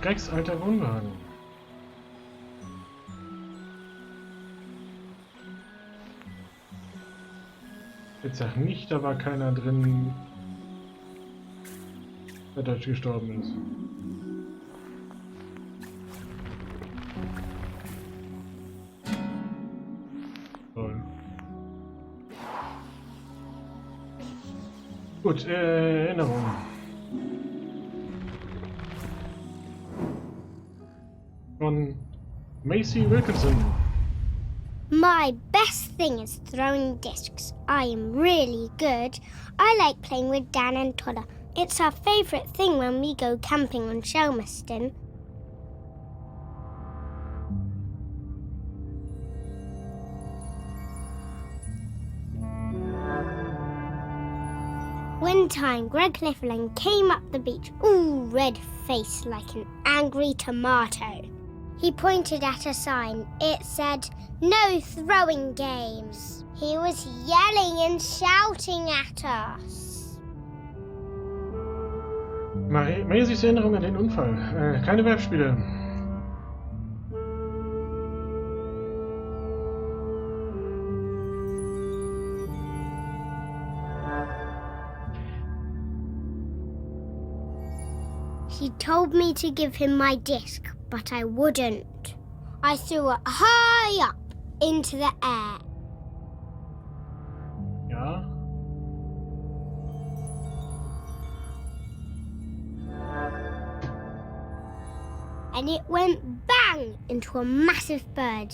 Gregs alter Wohnwagen. Jetzt sag nicht, da war keiner drin, der dort gestorben ist. Toll. Gut, Erinnerung. Von Macy Wilkinson. My best thing is throwing discs. I am really good. I like playing with Dan and Toddler. It's our favourite thing when we go camping on Shelmerston. One time, Greg Lifflin came up the beach, all red-faced like an angry tomato. He pointed at a sign. It said, "No throwing games." He was yelling and shouting at us. Maisys Erinnerung an den Unfall. Keine Werfspiele. He told me to give him my disc, but I wouldn't. I threw it high up into the air. Ja. And it went bang into a massive bird.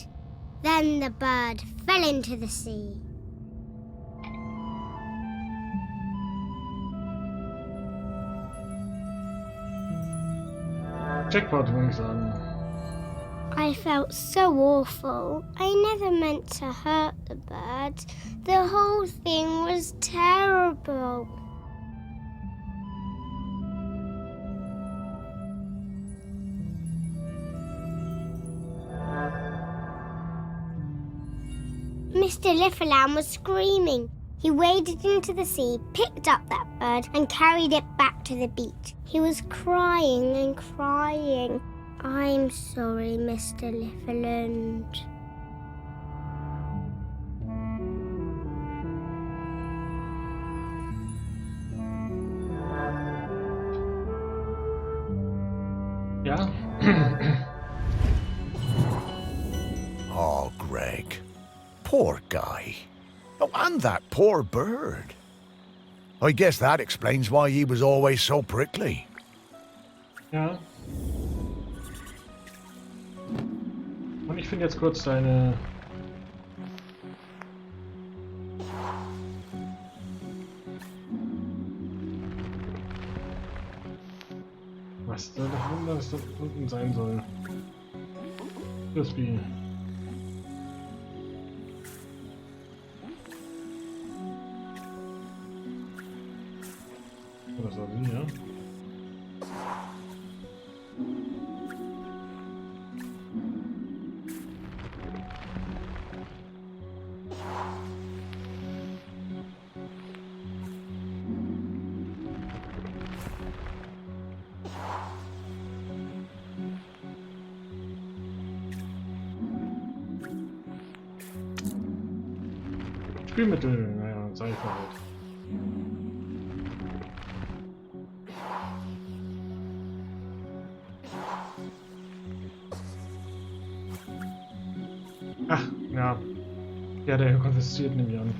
Then the bird fell into the sea. Jackpot, würde ich sagen. I felt so awful. I never meant to hurt the bird. The whole thing was terrible. Mr. Lifflam was screaming. He waded into the sea, picked up that bird, and carried it back to the beach. He was crying and crying. I'm sorry, Mr. Liffland. Ja. Oh, Greg. Poor guy. Oh, and that poor bird. I guess that explains why he was always so prickly. Ja. Und ich finde jetzt kurz deine... Was da unten sein soll. Spiel. Oder so, ja. Spielmittel, naja, Seife halt. Ach, ja. Ja, der konfisziert nämlich an.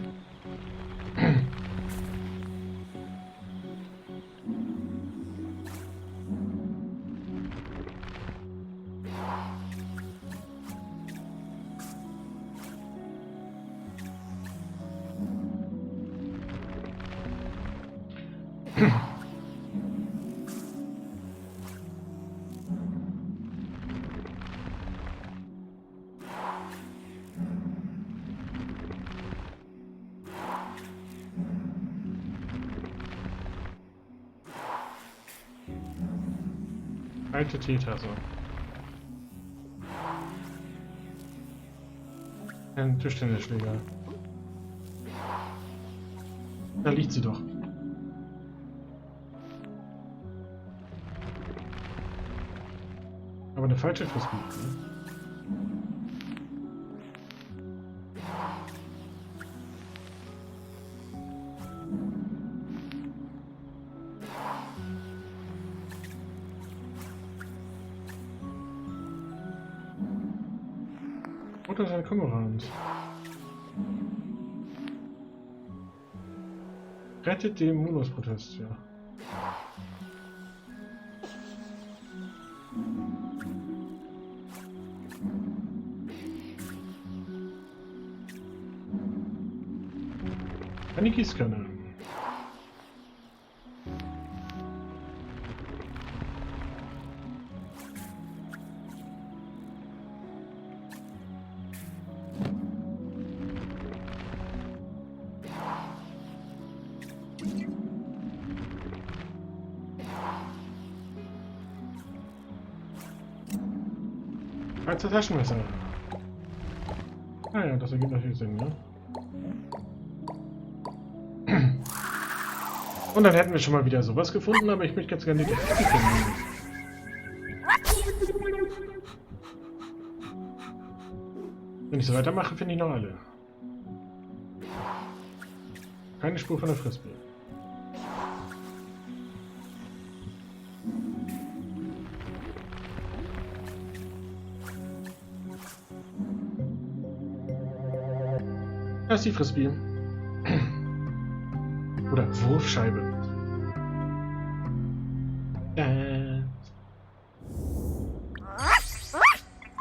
Alte Teetasse. Ein Tischtennisschläger. Da liegt sie doch. Aber eine falsche Frisbee. Ne? Oder sein Kamerad. Rettet den Monosprotest, ja. Eine Gießkanne. Als Taschenmesser. Ah ja, das ergibt natürlich Sinn, ja. Und dann hätten wir schon mal wieder sowas gefunden, aber ich möchte ganz gerne die Frisbee finden. Wenn ich so weitermache, finde ich noch alle. Keine Spur von der Frisbee. Da ist die Frisbee. Oder Wurfscheibe.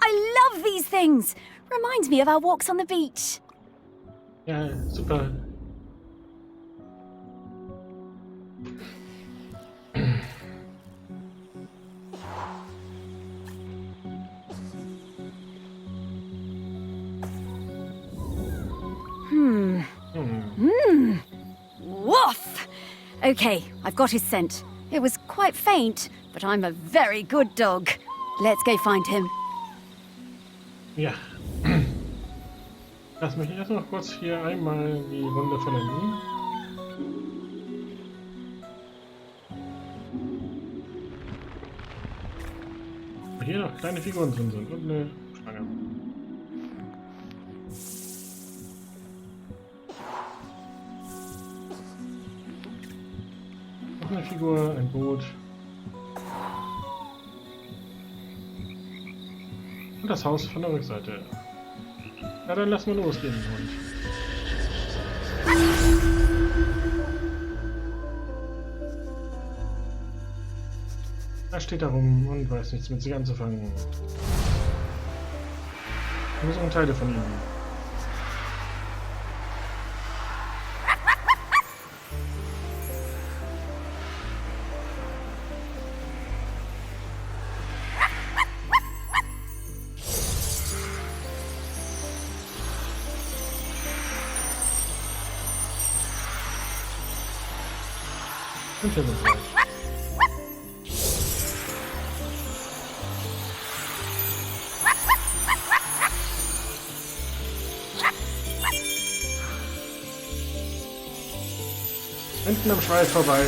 I love these things. Reminds me of our walks on the beach. Ja, super. Woof! Okay, I've got his scent. It was quite faint, but I'm a very good dog. Let's go find him. Ja. Lass mich erst noch kurz hier einmal die Runde vollenden. Hier noch kleine Figuren drin sind und eine Schlange. Noch eine Figur, ein Boot. Und das Haus von der Rückseite. Na dann lass mal losgehen, Hund. Er steht da rum und weiß nichts mit sich anzufangen. Wir suchen Teile von ihm. Und hier sind wir. Hinten am Schweif vorbei.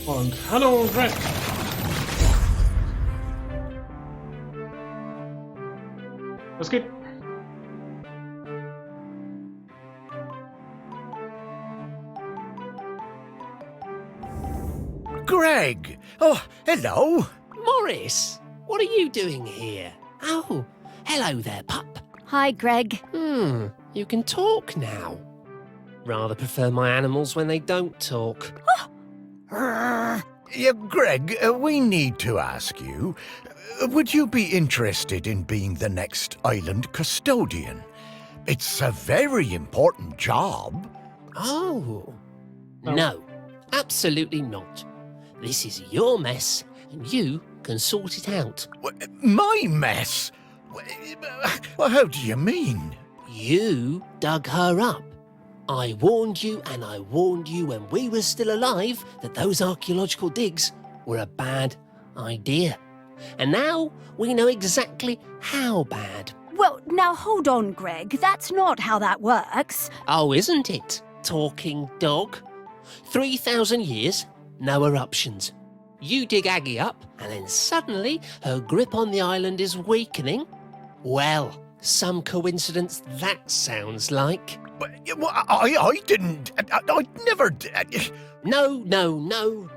Und hallo, Greg! Was geht? Greg! Oh, hello! Morris, what are you doing here? Oh, hello there, pup. Hi, Greg. You can talk now. Rather prefer my animals when they don't talk. Yeah, Greg, we need to ask you, would you be interested in being the next island custodian? It's a very important job. Oh. No, absolutely not. This is your mess, and you can sort it out. My mess? Well, how do you mean? You dug her up. I warned you, and I warned you when we were still alive that those archaeological digs were a bad idea. And now we know exactly how bad. Well, now hold on, Greg. That's not how that works. Oh, isn't it, talking dog? 3,000 years, no eruptions. You dig Aggie up, and then suddenly her grip on the island is weakening. Well, some coincidence that sounds like. But, I didn't. I never did. No.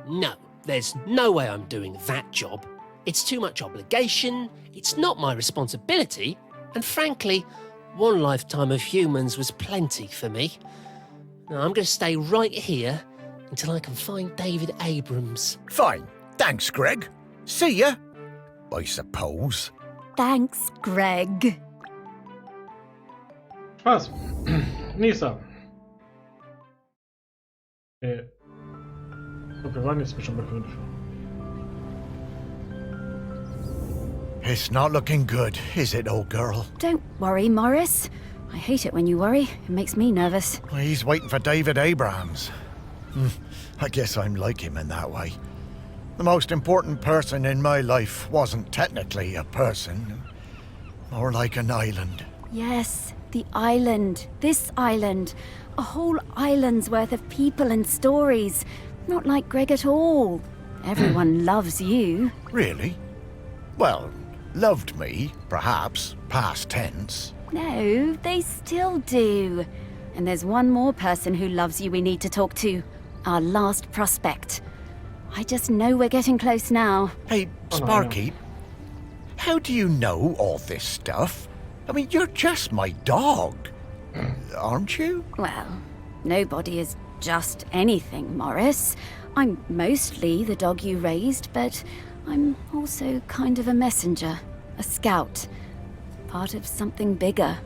There's no way I'm doing that job. It's too much obligation, it's not my responsibility, and frankly, one lifetime of humans was plenty for me. Now, I'm going to stay right here until I can find David Abrams. Fine. Thanks, Greg. See ya. I suppose. Thanks, Greg. Spaß. Nächster. Wir waren jetzt schon bei 5. It's not looking good, is it, old girl? Don't worry, Morris. I hate it when you worry. It makes me nervous. He's waiting for David Abrams. I guess I'm like him in that way. The most important person in my life wasn't technically a person. More like an island. Yes, the island. This island. A whole island's worth of people and stories. Not like Greg at all. Everyone loves you. Really? Well, loved me, perhaps, past tense. No, they still do. And there's one more person who loves you we need to talk to. Our last prospect. I just know we're getting close now. Hey, Sparky, how do you know all this stuff? I mean, you're just my dog, aren't you? Well, nobody is just anything, Morris. I'm mostly the dog you raised, but I'm also kind of a messenger, a scout, part of something bigger.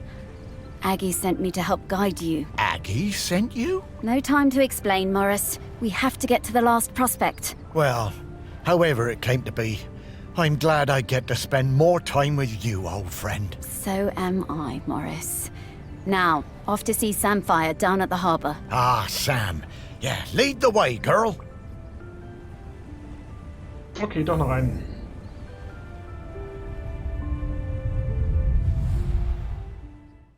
Aggie sent me to help guide you. Aggie sent you? No time to explain, Morris. We have to get to the last prospect. Well, however it came to be, I'm glad I get to spend more time with you, old friend. So am I, Morris. Now, off to see Samfire down at the harbour. Ah, Sam. Yeah, lead the way, girl. Okay, doch noch einen.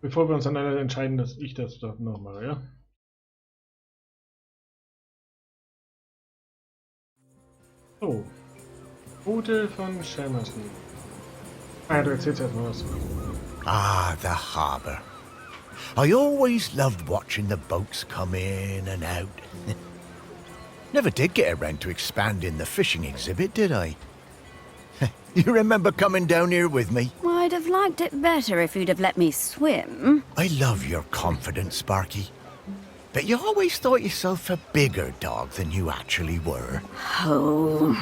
Bevor wir uns dann alle entscheiden, dass ich das doch noch mache, ja? So. Route von Shelmerston. Ah ja, du erzählst erstmal was. Ah, the harbour. I always loved watching the boats come in and out. Never did get around to expanding the fishing exhibit, did I? You remember coming down here with me? I'd have liked it better if you'd have let me swim. I love your confidence, Sparky. But you always thought yourself a bigger dog than you actually were. Oh.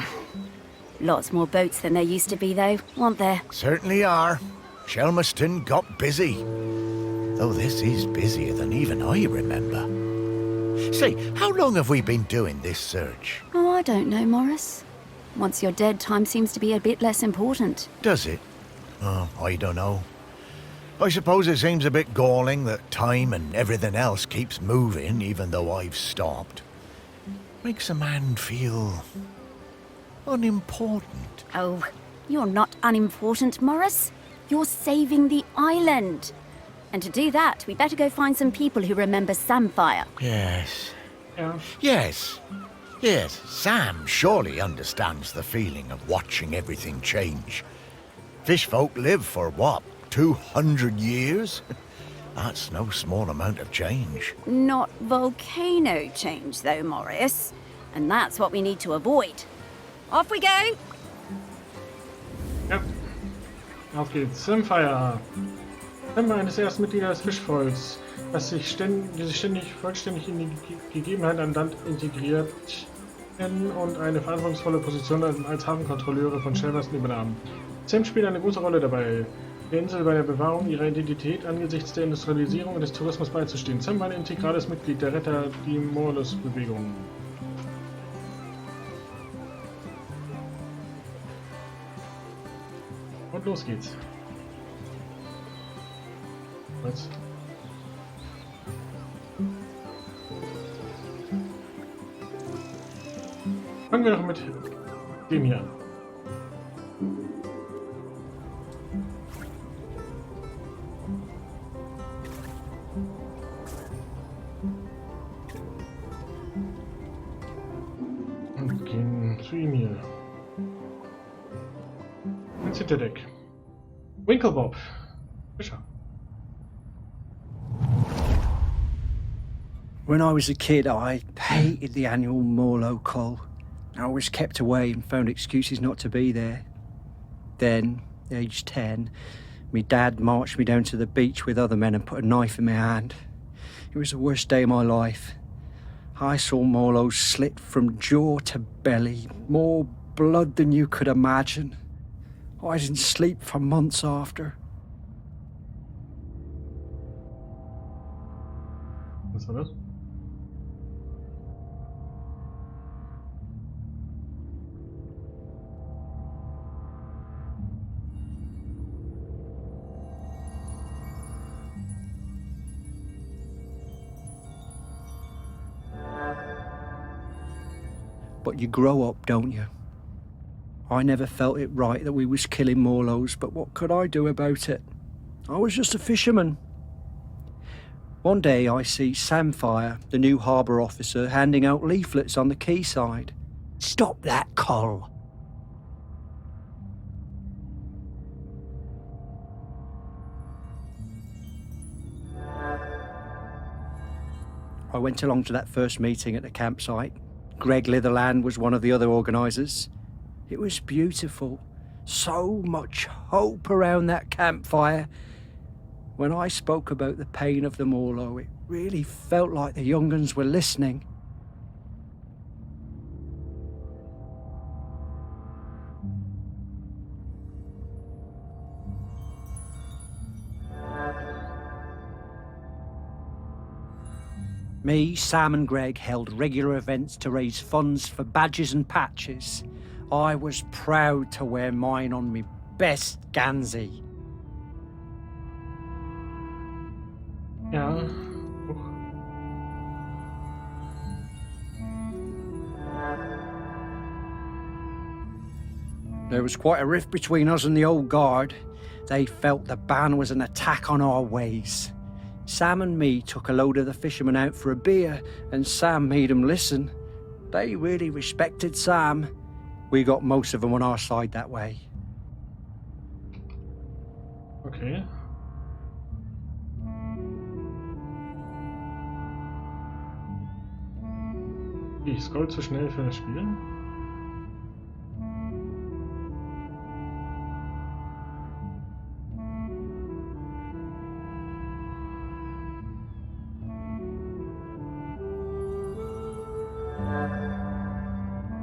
Lots more boats than there used to be, though, weren't there? Certainly are. Shelmerston got busy. Though this is busier than even I remember. Say, how long have we been doing this search? Oh, I don't know, Morris. Once you're dead, time seems to be a bit less important. Does it? Oh, I don't know. I suppose it seems a bit galling that time and everything else keeps moving even though I've stopped. Makes a man feel unimportant. Oh, you're not unimportant, Morris. You're saving the island. And to do that, we better go find some people who remember Samfire. Yes. Ja. Yes, Sam surely understands the feeling of watching everything change. Fish folk live for what, 200 years? That's no small amount of change. Not volcano change, though, Morris. And that's what we need to avoid. Off we go! Ja. Auf geht's. Samfire. Sam eines der ersten Mitglieder des Fischvolks, die sich ständig vollständig in die Gegebenheiten an Land integriert und eine verantwortungsvolle Position als Hafenkontrolleure von Shelmerston übernahmen. Sam spielt eine große Rolle dabei, der Insel bei der Bewahrung ihrer Identität angesichts der Industrialisierung und des Tourismus beizustehen. Sam war ein integrales Mitglied der Retter die Morlus-Bewegung. Und los geht's. Was? Fangen wir doch mit dem hier an. zu Emil. Ins Hinterdeck. Winkelbob. Fischer. When I was a kid, I hated the annual Morlow Cull. I was kept away and found excuses not to be there. Then, aged 10, my dad marched me down to the beach with other men and put a knife in my hand. It was the worst day of my life. I saw Morlow slit from jaw to belly, more blood than you could imagine. I didn't sleep for months after. Was war das? But you grow up, don't you? I never felt it right that we was killing Morlows, but what could I do about it? I was just a fisherman. One day I see Samfire, the new harbour officer, handing out leaflets on the quayside. Stop that cull. I went along to that first meeting at the campsite. Greg Litherland was one of the other organisers. It was beautiful. So much hope around that campfire. When I spoke about the pain of the Morlow, it really felt like the young uns were listening. Me, Sam and Greg held regular events to raise funds for badges and patches. I was proud to wear mine on me best Gansey. Ja. There was quite a rift between us and the old guard. They felt the ban was an attack on our ways. Sam and me took a load of the fishermen out for a beer, and Sam made them listen. They really respected Sam. We got most of them on our side that way. Okay. Ich scroll zu schnell für das Spiel.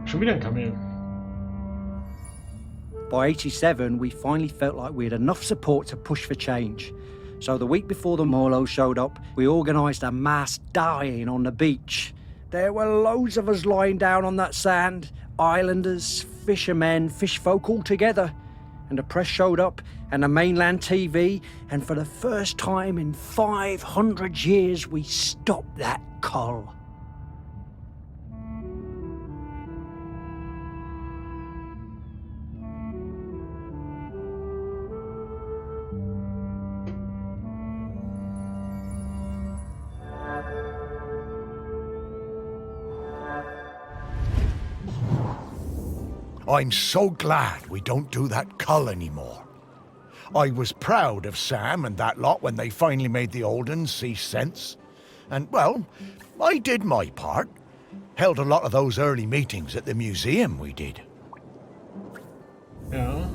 Schon wieder ein Kamel. By 87, we finally felt like we had enough support to push for change. So the week before the Morlow showed up, we organised a mass dying on the beach. There were loads of us lying down on that sand, islanders, fishermen, fish folk all together. And the press showed up, and the mainland TV, and for the first time in 500 years, we stopped that cull. I'm so glad we don't do that cull anymore. I was proud of Sam and that lot when they finally made the old uns see sense. And, well, I did my part. Held a lot of those early meetings at the museum, we did. Ja.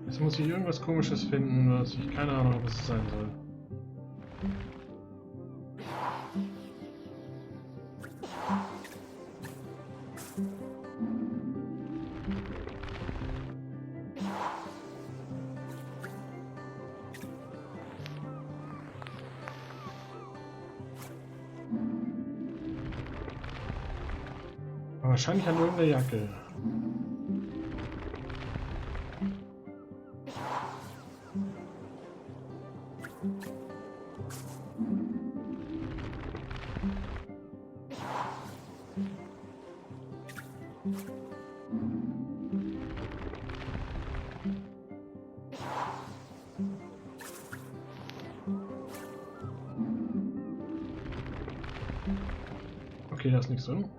Jetzt muss ich irgendwas Komisches finden, was ich keine Ahnung habe, was es sein soll. Wahrscheinlich an irgendeiner Jacke. Okay, Okay, da ist nichts drin.